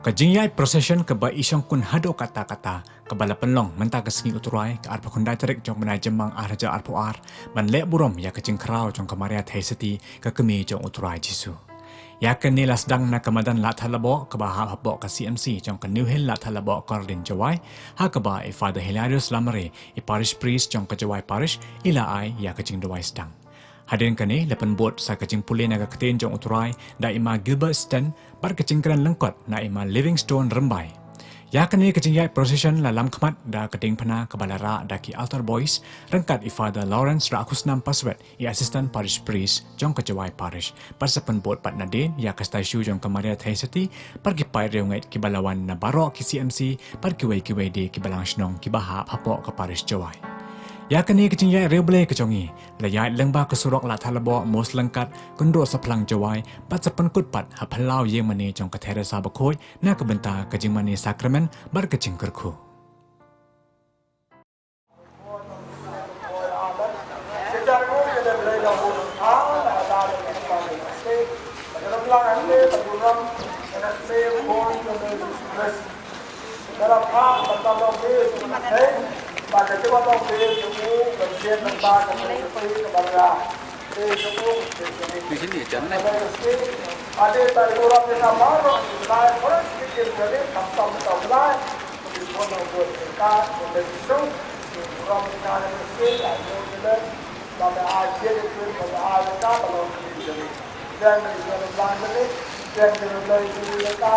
Kajingyai procession ke ba isyong kun hado kata-kata kebala penlong mentah kesengi uturai ke arpa kundai tarik jong menai jemang arja arpo ar ban lek burom ya kecing kerau jong kemaria thai seti ke kemi jong uturai jisu. Ya ke nila sedang na kemadan lat halabo ke ba habok ke CMC jong ke New Hill lat halabo Cordin Jawai ha ke ba Father Hilarious Lamare parish priest jong ke Jawai parish ila ai ya kecing dawai sedang. Hadirin kini, lepan bot sa kecing pulih naga ketin jong uturai da ima Gilbert Stan bar kecing keran lengkot na ima Livingstone Rembai. Ya kini kecing yai procession la lam khamat da keting pana kebalara da ki altar boys rengkat i Father Lawrence Rakusnam Paswet i assistant parish priest jong kejawai parish par sepen bot pat nadin ya kastasyu jong kemaria thai seti par ki pai reungait ki balawan na barok ki CMC par ki wei di ki balang snong ki bahap hapok ke parish jawai. Ya kini kecing yai reble kecongi, layai lengba kesurok lat halabo mos lengkat kundro seplang jawai pat sepen kutpat hapalau ye mani jong ke Teresa Bakoi na kebenta kecing mani sakramen bar kecing kerku. Bagi kita tahu begitu, bagian tentang komunikasi kebangsaan. Di sini jangan. Ada tadi orang yang baru, saya orang sedikit jadi tanpa tahu lah. Di mana buat kita, begitu. Orang yang ada sedikit, ada juga. Pada akhir itu, pada akhir kita kalau jadi. Dan di dalam ini, dan di dalam kita,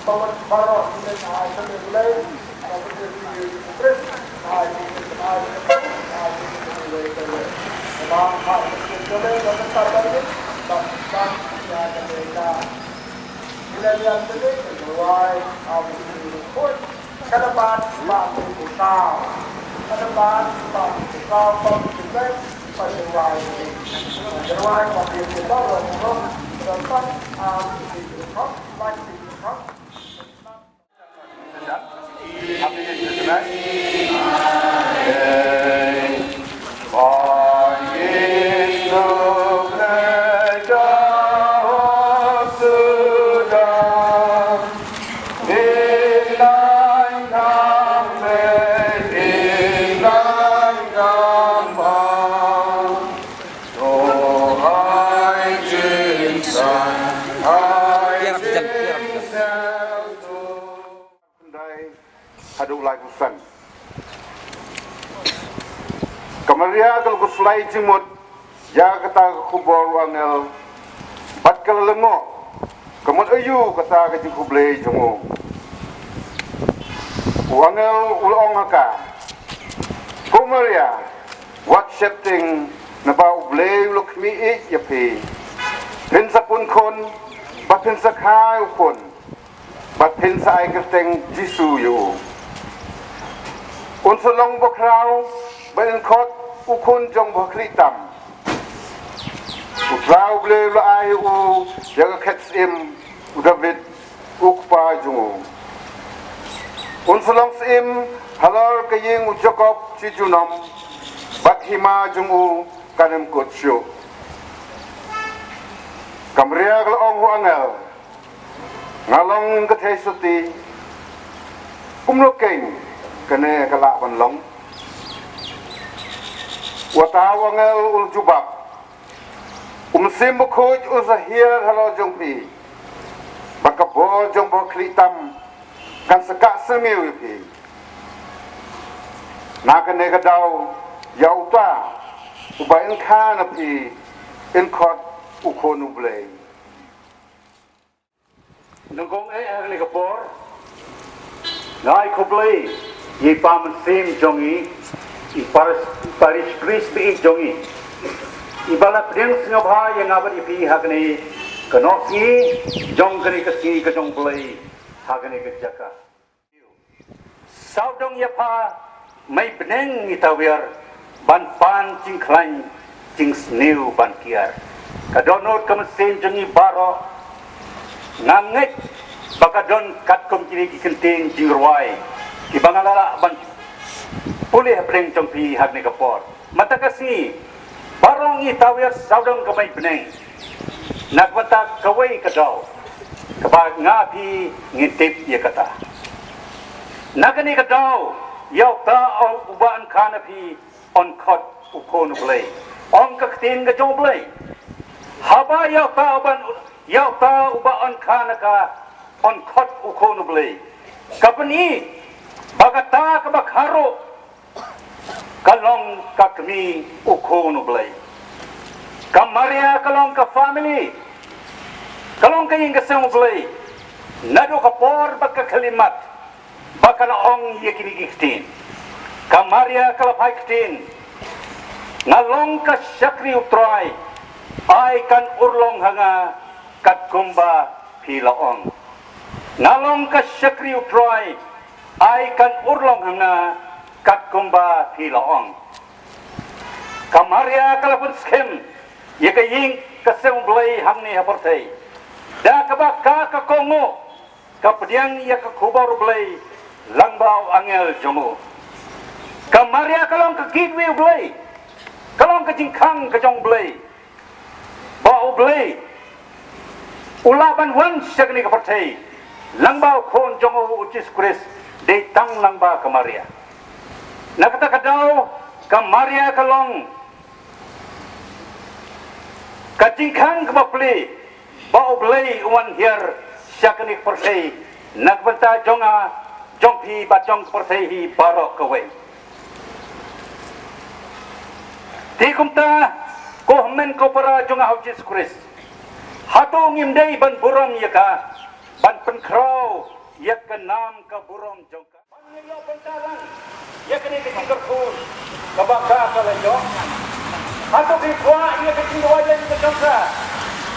baru kita ada mulai. Kemaria kalau kuslai jimut, ya kata kubor wangel, bat kalau lengo, kemud ayu kata kecik kublai jengu, wangel ulong haka, kemaria, wat setting naba ublai ulok mi ya pi, pinsa pun kon, bat pinsa kai kon, bat pinsa ai kerteng jisu yu, unsulong bokrau. Bain kot ukun jong bakritam. Utrau ble lo ai u jaga ketsim u David ukpa jungu. Unsulong sim halor kaying u Jacob cijunom bakhima jungu kanem kotsyo. Kamria kalau ong angel ngalong kethesuti kumlokeng kene kalak panlong. Watawangel ul jubab simbukuj uzahir halo jongpi bakabo jongbo kritam kan sekak semiu pi nakane kadau yauta ubain kana pi in kot ukonu blay nungkong ahli kapor nai koblay ye pam sim jongi parish priest bi jongi ibala priang singabha yang abar ipi hakne kanoki jong kari kasi ka jong play hakne ka jaka saudong yapa mai beneng itawiar ban pan cing klan cing sneu ban kiar kadonot kamsen jongi baro nganget bakadon kat kom kiri ki kenting jing ruai ki bangalala ban pulih breng jongpi hakne kapor mata kasi barong itawir saudang kamay beneng nagbata kaway kadaw Kabag ngapi ngintip ya kata. Nagani kadau yaw ta on uban kanapi on kot ukon blay. On kaktin ga jong blay. Haba yaw ta uba on kanaka on kot ukon blay. Kapani bagata kabakharo kalong kakmi ukon blay. Kamaria kalong ka family kalong kayong kasang blay, nado ka por baka kalimat, baka naong yakinigiktin. Kamaria kalapay ktin, ngalong ka syakri utray, ay kan urlong hanga katkumba pilaong. Ngalong ka syakri utray, ay kan urlong hanga katkumba pilaong. Kamaria kalapun skem, yakaying kasang blay hangni haportay. Da kabaka ka kongo kapdiang ya ka kubar blay langbao angel jomo kamaria kalong ka gidwi blay kalong ka jingkang ka jong blay ba blay ulaban wan syagni ka partay langbao kon jomo ucis kris de tang langba kamaria nakata kadaw kamaria kalong ka jingkang ka play Bau blay uwan hier syakanik persay nagbanta jonga jongpi batong persay hi barok kaway. Di kumta ko men ko para jonga hawjis kuris. Hato ngimday ban burom yaka ban penkraw yak nam ka burom jongka. Pangiyo pentalang yakni ketinggar pun kabaka kalayo. Hato kikwa yak ketingwajan ka jongka.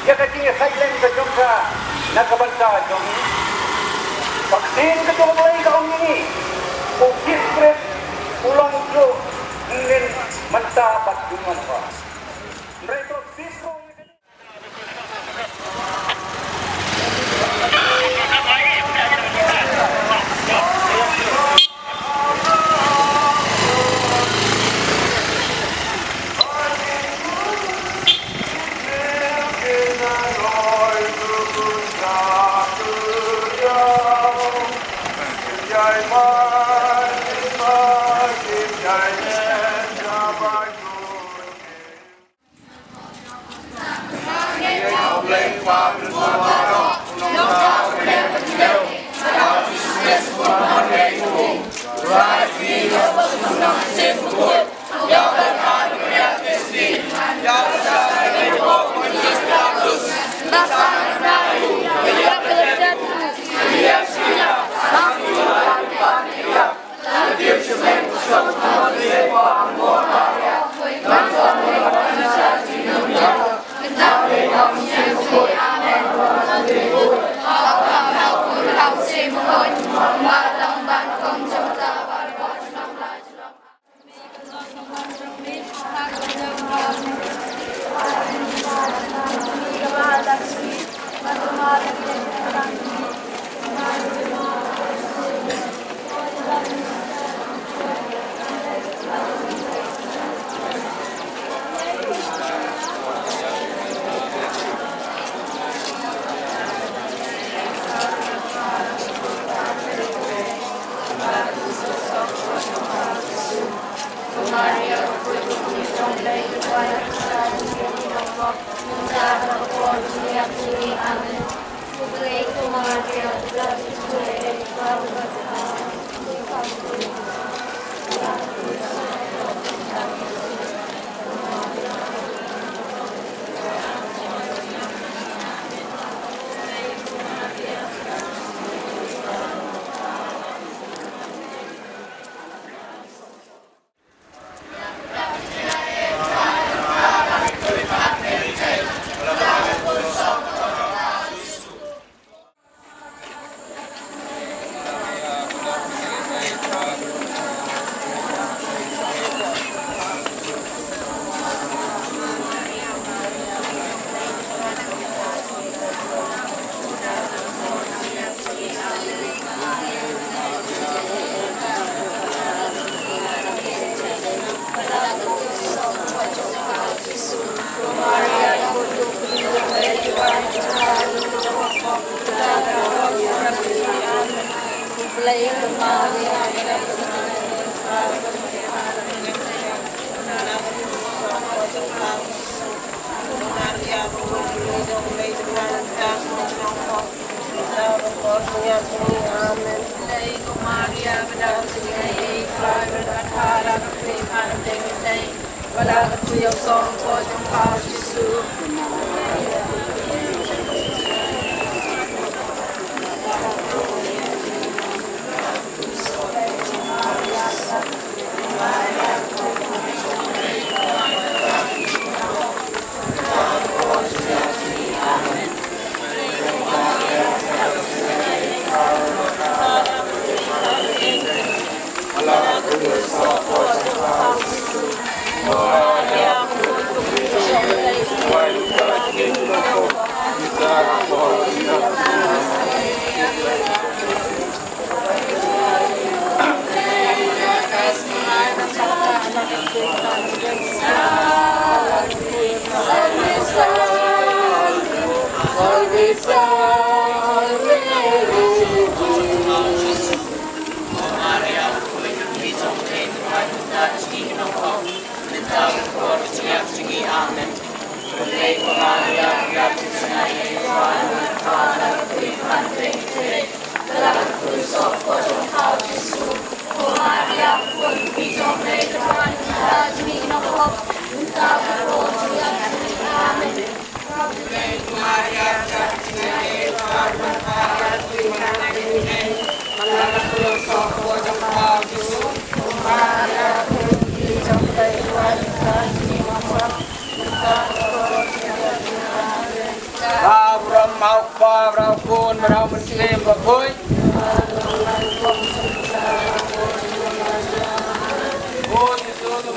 Ya kacing silent ke jongka nak kebansa jong vaksin ke jong mulai kaum ini ukir kret ulang jo ingin mendapat duman pak mereka bisro Maria, Wala ka tuyang song ko yung kao Jesu. mau pa rau kun rau muslim bagoy kun itu tu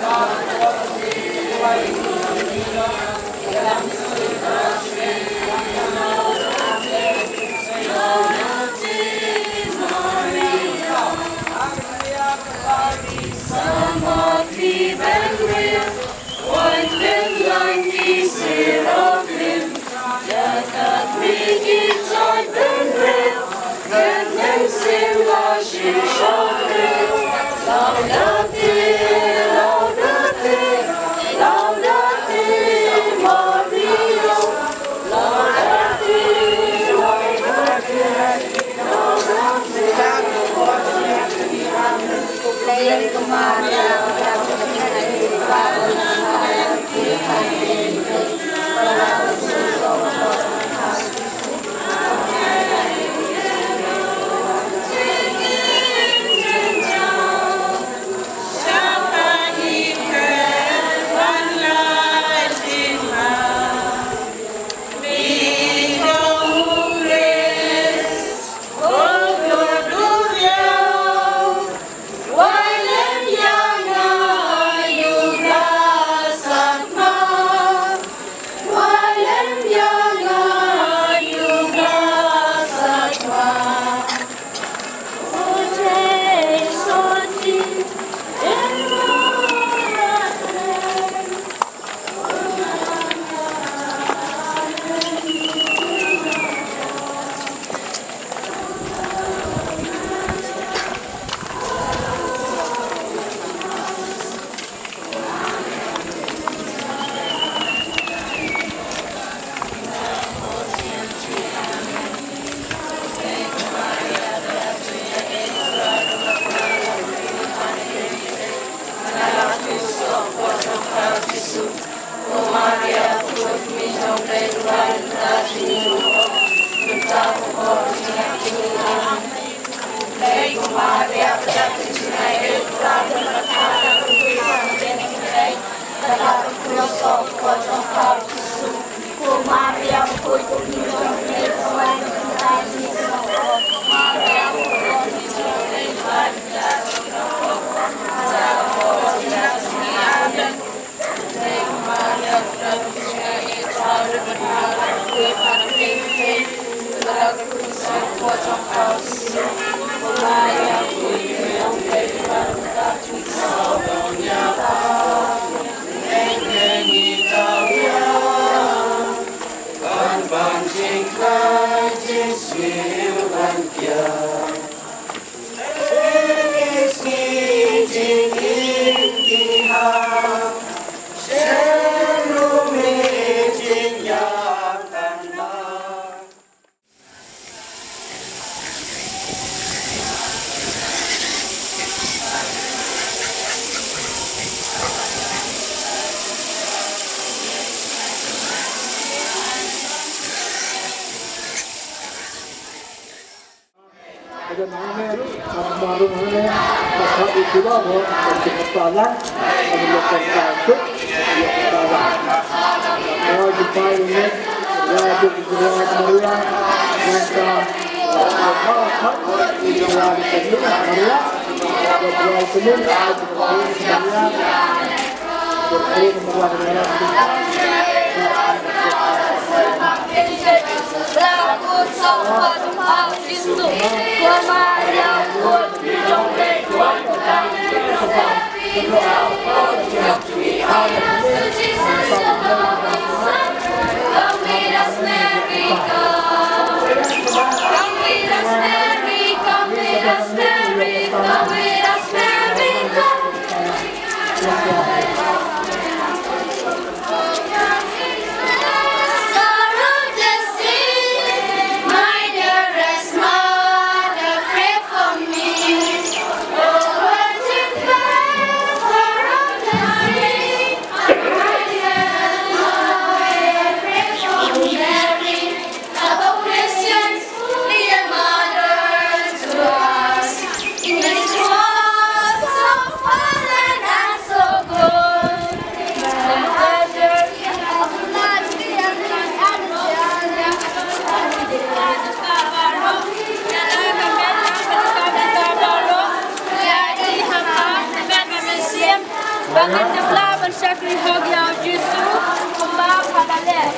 Kenanen, baru mana pasal itu baru berkepala, melakukan kasus, berkepala. Kalau jumpa ini, ya juga Maria, mereka apa? Dia di sini Maria, dia sini ada Maria, berkepala Lagu sopan hal itu Kemaria pun dijongkek Kuatkan tetapi Kau Tuhan suci Come with us Mary Come with us Mary Come with us Mary Come with us Mary Bangun jumlah bersyakri hogia justru kembang pada leh.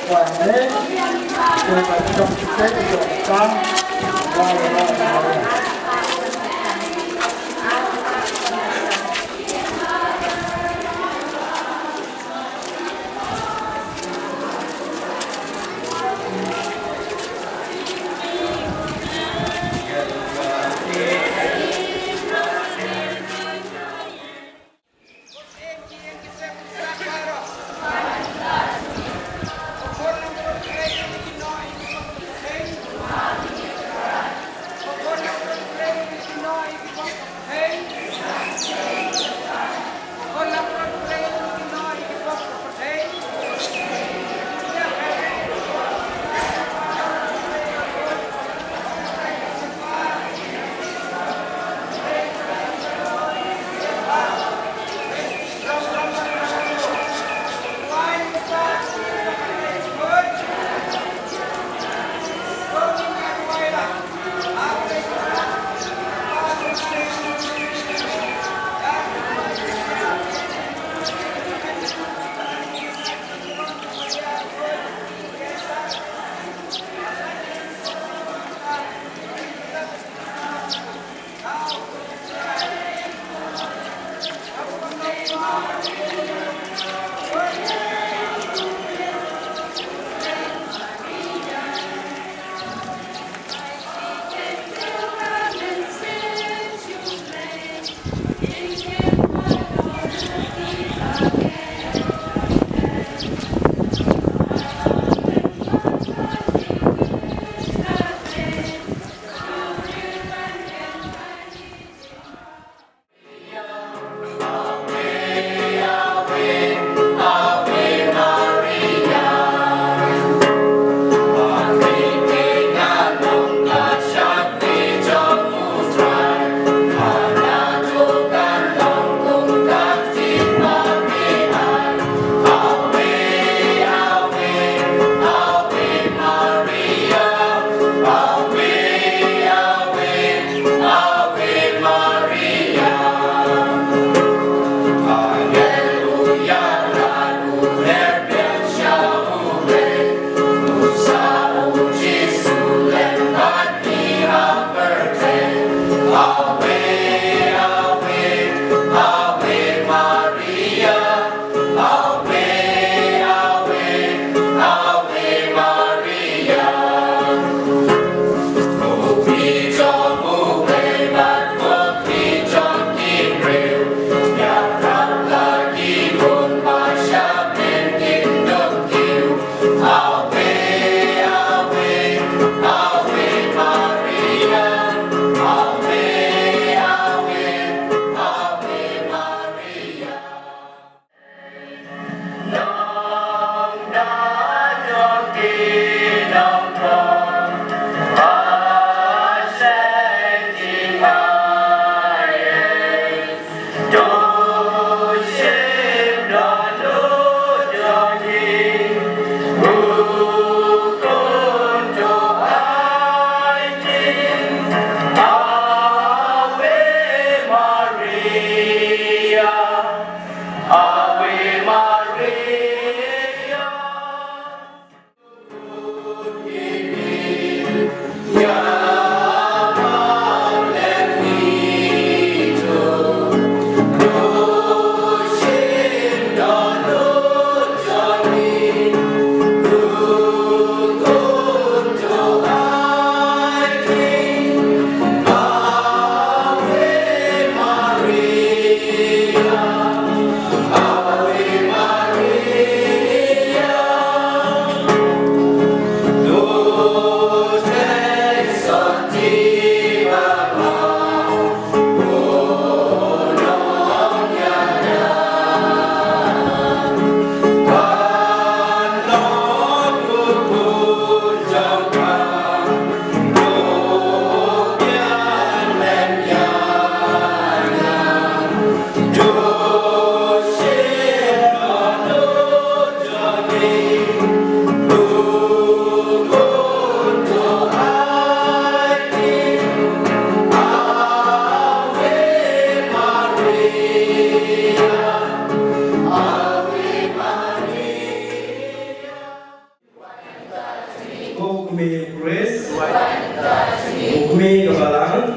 Hukumi Chris, Hukumi Kebalang,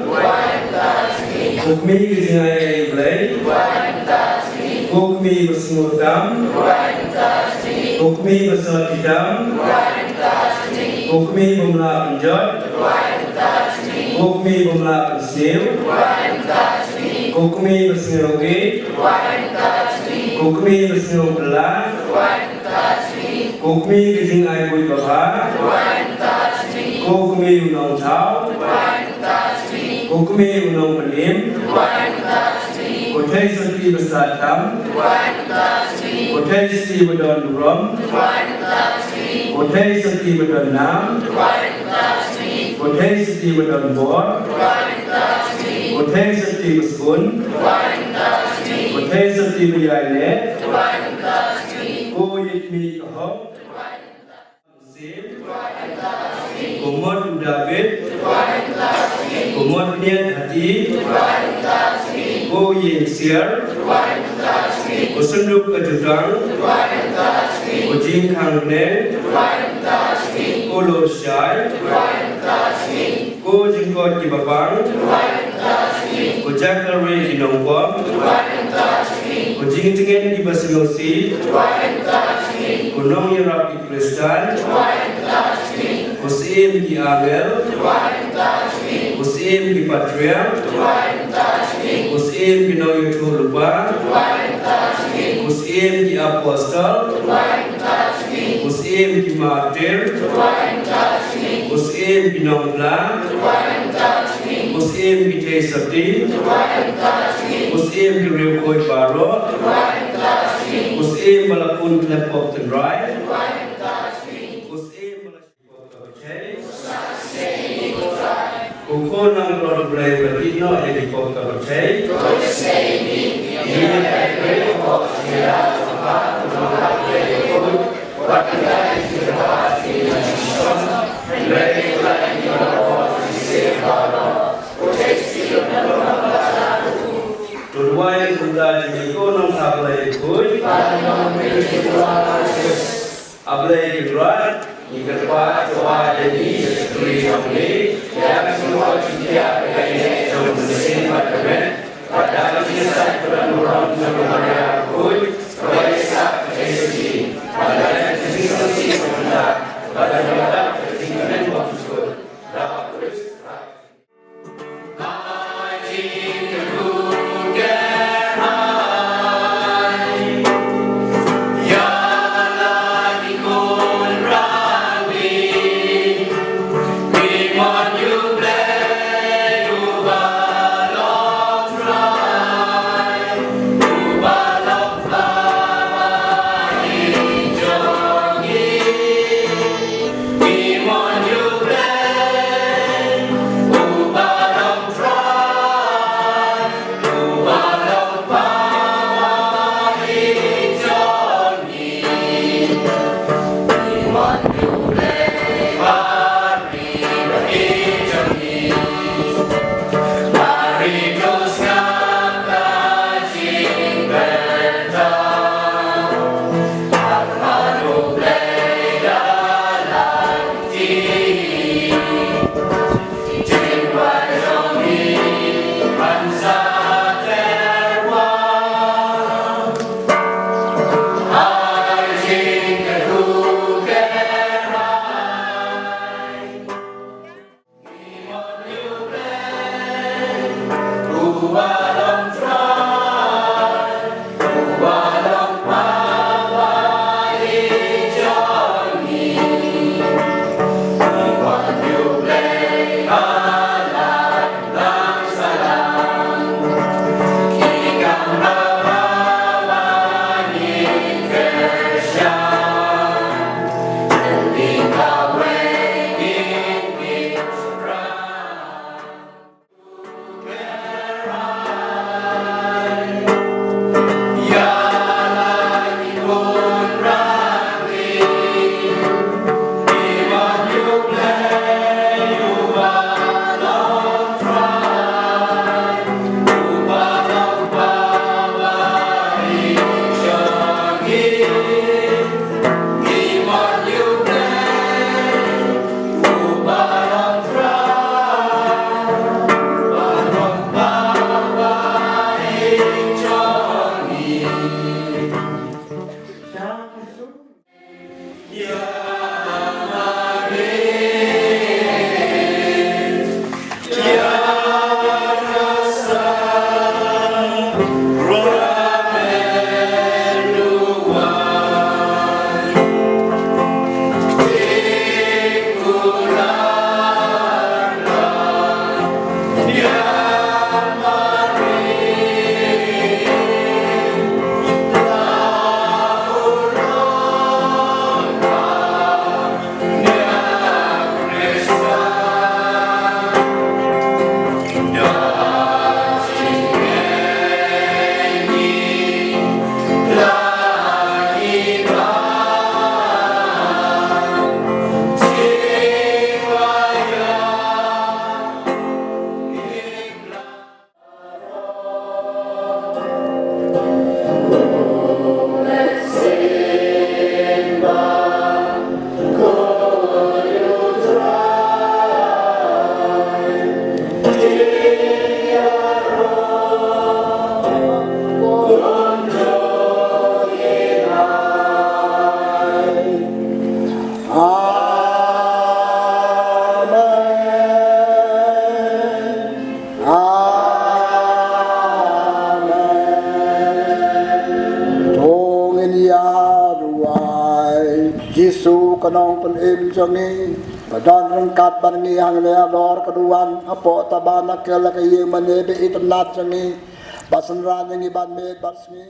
Hukumi Kezingai Blay, Hukumi Bersengutam, Hukumi Berselatitam, Hukumi Bumla Penjot, Hukumi Bumla Pensil, Hukumi Bersengeroge, Hukumi Bersengerobelah, Hukumi Kezingai Bui Baba, Hukumi Unong Tau, Hukumi Unong Penim, Kotai Seti Besatam, Kotai Seti Bedon Durom, Kotai Seti Bedon Nam, Kotai Seti Bedon Bor, Kotai Seti Beskun, Kotai Seti Biyainet, Ko Yitmi Kahok, Kumot David, Kumot Niat Hati, Ko Yin Siar, Ko Sunduk Kajutang, Ko Jing Kang Neng, Ko Lo Shai, Ko Jingkot Kibabang, Ko Jakari Kinongpom, Ko Jing Tingen Kibasingosi, Ko Nong Yerap Ikristan, Ko Sim Ki Amel, Ko Sim Ki Patria, Ko Sim Ki Noyutu Lupa, Ko Sim Ki Apostol, Ko Sim Ki Martir, Ko Sim Ki Nongla, Ko Sim Ki Tesati, Ko Sim Ki Rukoi Baro, Ko Sim Malakun Klepok Tenrai, Ko Sim Malakun Klepok Kuko nang lor blai berino di kota bercai. Ini dari kota Sira tempat rumah blai itu. Waktu istirahat di Indonesia, blai blai di kota Sira. Protesi Tujuan sudah diikon ablai kuy. Ablai kedua. Ikerpa coba jadi istri kami yang semua dia pengen jauh mesin apartemen pada kisah orang sebelumnya pun kebiasa kesini pada kesini pada pada kesini maksud dapat terus. Bye. im jongi badan rengkat barngi hang le lor keduan apo tabana kela kaye mane be itnat jongi basan ran ngi ban me basni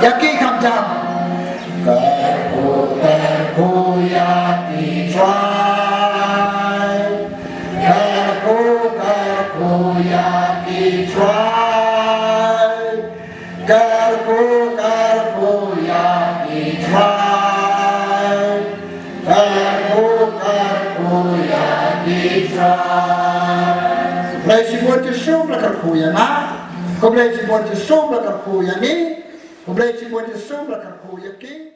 Yaki kamjam Karku yaki try Karku yaki try Karku yaki try Karku yaki try Blij je wordt je zomerlijker goeie na Kom blij je wordt je zomerlijker goeie niet Hoe blijft je wordt je zomerlijker goeie kind?